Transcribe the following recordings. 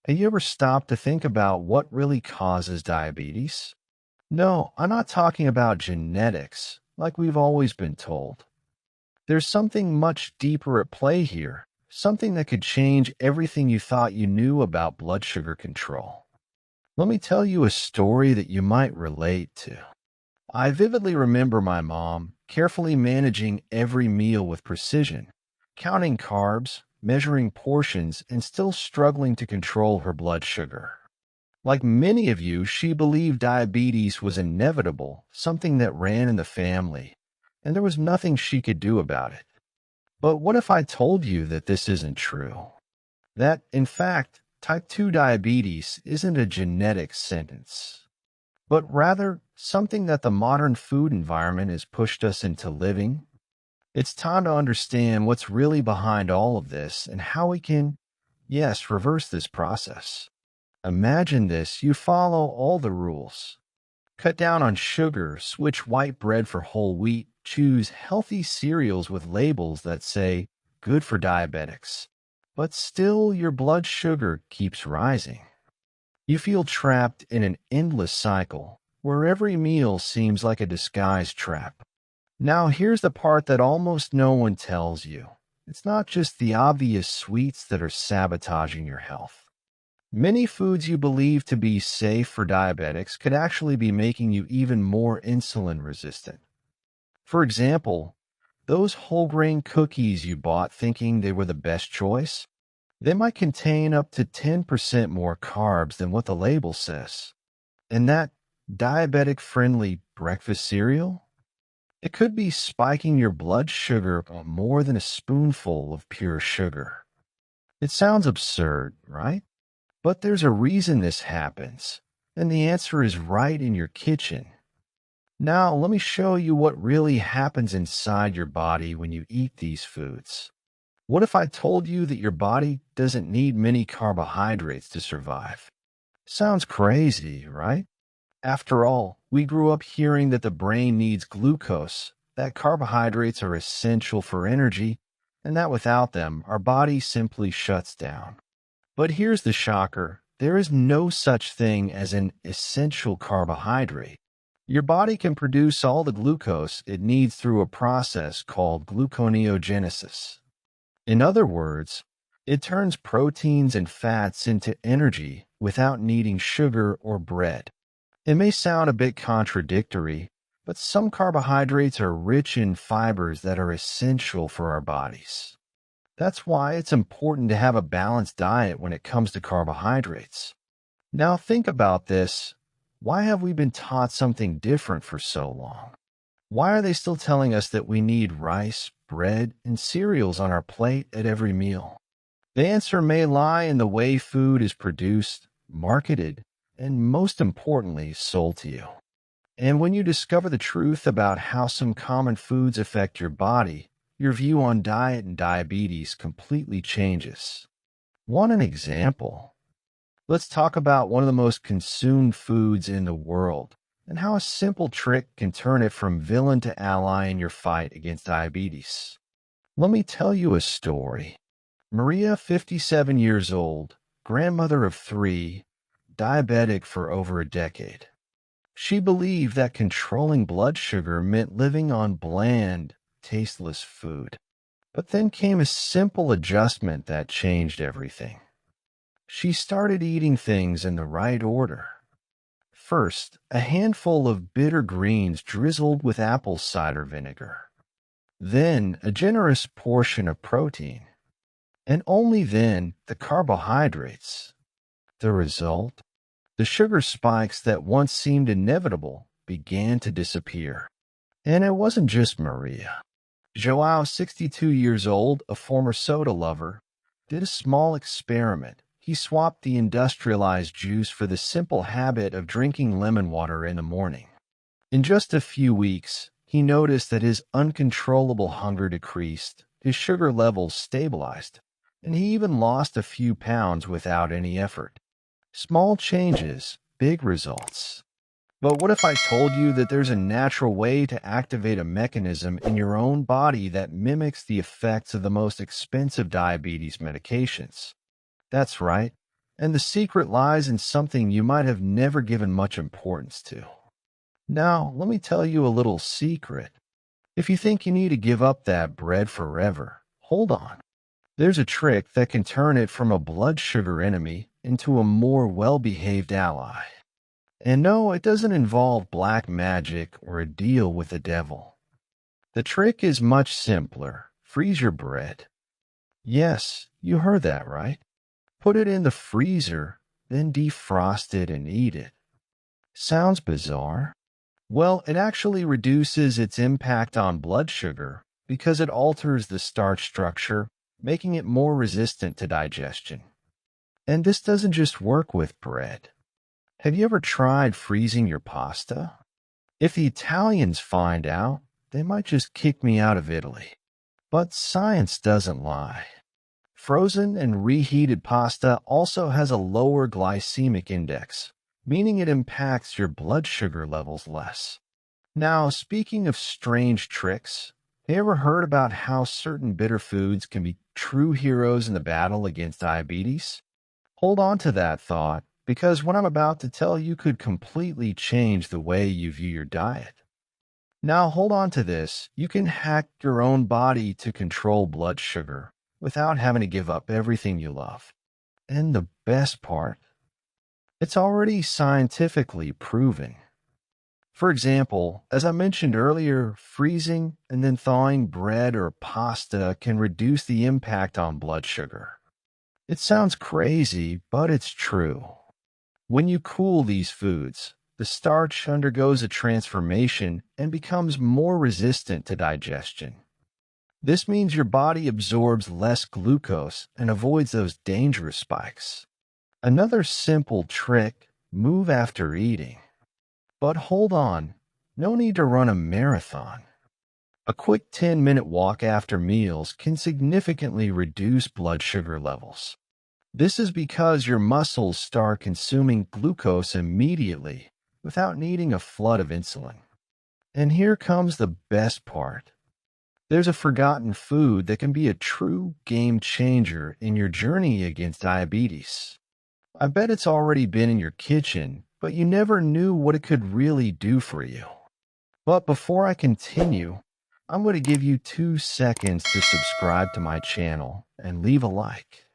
Have you ever stopped to think about what really causes diabetes? No, I'm not talking about genetics, like we've always been told. There's something much deeper at play here, something that could change everything you thought you knew about blood sugar control. Let me tell you a story that you might relate to. I vividly remember my mom carefully managing every meal with precision, counting carbs, measuring portions, and still struggling to control her blood sugar. Like many of you, she believed diabetes was inevitable, something that ran in the family, and there was nothing she could do about it. But what if I told you that this isn't true? That, in fact, type 2 diabetes isn't a genetic sentence, but rather something that the modern food environment has pushed us into living? It's time to understand what's really behind all of this and how we can, yes, reverse this process. Imagine this: you follow all the rules. Cut down on sugar, switch white bread for whole wheat, choose healthy cereals with labels that say good for diabetics. But still, your blood sugar keeps rising. You feel trapped in an endless cycle where every meal seems like a disguised trap. Now, here's the part that almost no one tells you. It's not just the obvious sweets that are sabotaging your health. Many foods you believe to be safe for diabetics could actually be making you even more insulin resistant. For example, those whole grain cookies you bought thinking they were the best choice, they might contain up to 10% more carbs than what the label says. And that diabetic friendly breakfast cereal, it could be spiking your blood sugar on more than a spoonful of pure sugar. It sounds absurd, right? But there's a reason this happens, and the answer is right in your kitchen. Now, let me show you what really happens inside your body when you eat these foods. What if I told you that your body doesn't need many carbohydrates to survive? Sounds crazy, right? After all, we grew up hearing that the brain needs glucose, that carbohydrates are essential for energy, and that without them, our body simply shuts down. But here's the shocker: there is no such thing as an essential carbohydrate. Your body can produce all the glucose it needs through a process called gluconeogenesis. In other words, it turns proteins and fats into energy without needing sugar or bread. It may sound a bit contradictory, but some carbohydrates are rich in fibers that are essential for our bodies. That's why it's important to have a balanced diet when it comes to carbohydrates. Now think about this. Why have we been taught something different for so long? Why are they still telling us that we need rice, bread, and cereals on our plate at every meal? The answer may lie in the way food is produced, marketed, and most importantly, sold to you. And when you discover the truth about how some common foods affect your body, your view on diet and diabetes completely changes. Want an example? Let's talk about one of the most consumed foods in the world and how a simple trick can turn it from villain to ally in your fight against diabetes. Let me tell you a story. Maria, 57 years old, grandmother of three, diabetic for over a decade. She believed that controlling blood sugar meant living on bland, tasteless food. But then came a simple adjustment that changed everything. She started eating things in the right order. First, a handful of bitter greens drizzled with apple cider vinegar. Then, a generous portion of protein. And only then, the carbohydrates. The result? The sugar spikes that once seemed inevitable began to disappear. And it wasn't just Maria. Joao, 62 years old, a former soda lover, did a small experiment. He swapped the industrialized juice for the simple habit of drinking lemon water in the morning. In just a few weeks, he noticed that his uncontrollable hunger decreased, his sugar levels stabilized, and he even lost a few pounds without any effort. Small changes, big results. But what if I told you that there's a natural way to activate a mechanism in your own body that mimics the effects of the most expensive diabetes medications? That's right. And the secret lies in something you might have never given much importance to. Now, let me tell you a little secret. If you think you need to give up that bread forever, hold on. There's a trick that can turn it from a blood sugar enemy into a more well-behaved ally. And no, it doesn't involve black magic or a deal with the devil. The trick is much simpler. Freeze your bread. Yes, you heard that right. Put it in the freezer, then defrost it and eat it. Sounds bizarre? Well, it actually reduces its impact on blood sugar because it alters the starch structure, making it more resistant to digestion. And this doesn't just work with bread. Have you ever tried freezing your pasta? If the Italians find out, they might just kick me out of Italy. But science doesn't lie. Frozen and reheated pasta also has a lower glycemic index, meaning it impacts your blood sugar levels less. Now, speaking of strange tricks, have you ever heard about how certain bitter foods can be true heroes in the battle against diabetes? Hold on to that thought, because what I'm about to tell you could completely change the way you view your diet. Now, hold on to this. You can hack your own body to control blood sugar without having to give up everything you love. And the best part, it's already scientifically proven. For example, as I mentioned earlier, freezing and then thawing bread or pasta can reduce the impact on blood sugar. It sounds crazy, but it's true. When you cool these foods, the starch undergoes a transformation and becomes more resistant to digestion. This means your body absorbs less glucose and avoids those dangerous spikes. Another simple trick, move after eating. But hold on, no need to run a marathon. A quick 10-minute walk after meals can significantly reduce blood sugar levels. This is because your muscles start consuming glucose immediately without needing a flood of insulin. And here comes the best part. There's a forgotten food that can be a true game changer in your journey against diabetes. I bet it's already been in your kitchen, but you never knew what it could really do for you. But before I continue, I'm going to give you 2 seconds to subscribe to my channel and leave a like.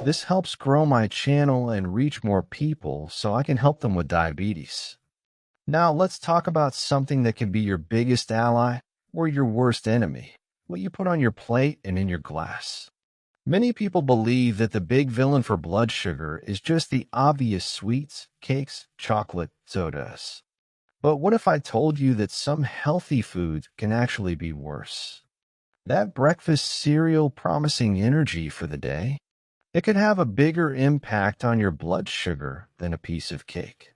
This helps grow my channel and reach more people so I can help them with diabetes. Now let's talk about something that can be your biggest ally or your worst enemy, what you put on your plate and in your glass. Many people believe that the big villain for blood sugar is just the obvious sweets, cakes, chocolate, sodas. But what if I told you that some healthy foods can actually be worse? That breakfast cereal promising energy for the day, it could have a bigger impact on your blood sugar than a piece of cake.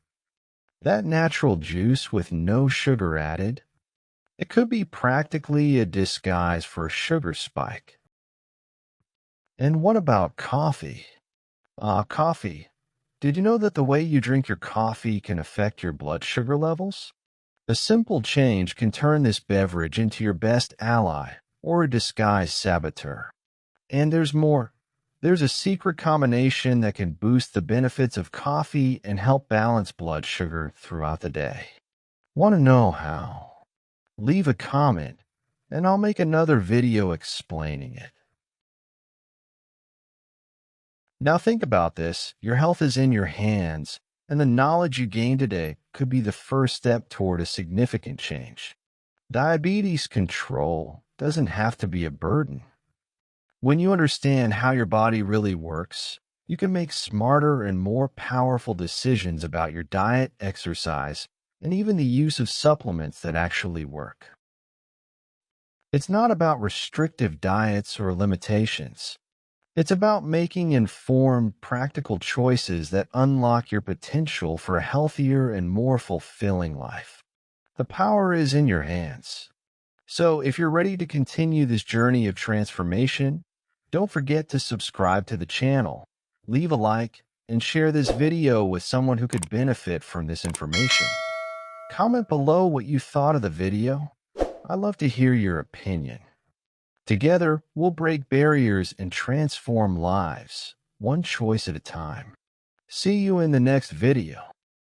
That natural juice with no sugar added, it could be practically a disguise for a sugar spike. And what about coffee? Coffee. Did you know that the way you drink your coffee can affect your blood sugar levels? A simple change can turn this beverage into your best ally or a disguised saboteur. And there's more. There's a secret combination that can boost the benefits of coffee and help balance blood sugar throughout the day. Want to know how? Leave a comment, and I'll make another video explaining it. Now think about this. Your health is in your hands, and the knowledge you gain today could be the first step toward a significant change. Diabetes control doesn't have to be a burden. When you understand how your body really works, you can make smarter and more powerful decisions about your diet, exercise, and even the use of supplements that actually work. It's not about restrictive diets or limitations. It's about making informed, practical choices that unlock your potential for a healthier and more fulfilling life. The power is in your hands. So if you're ready to continue this journey of transformation, don't forget to subscribe to the channel, leave a like, and share this video with someone who could benefit from this information. Comment below what you thought of the video. I'd love to hear your opinion. Together, we'll break barriers and transform lives, one choice at a time. See you in the next video.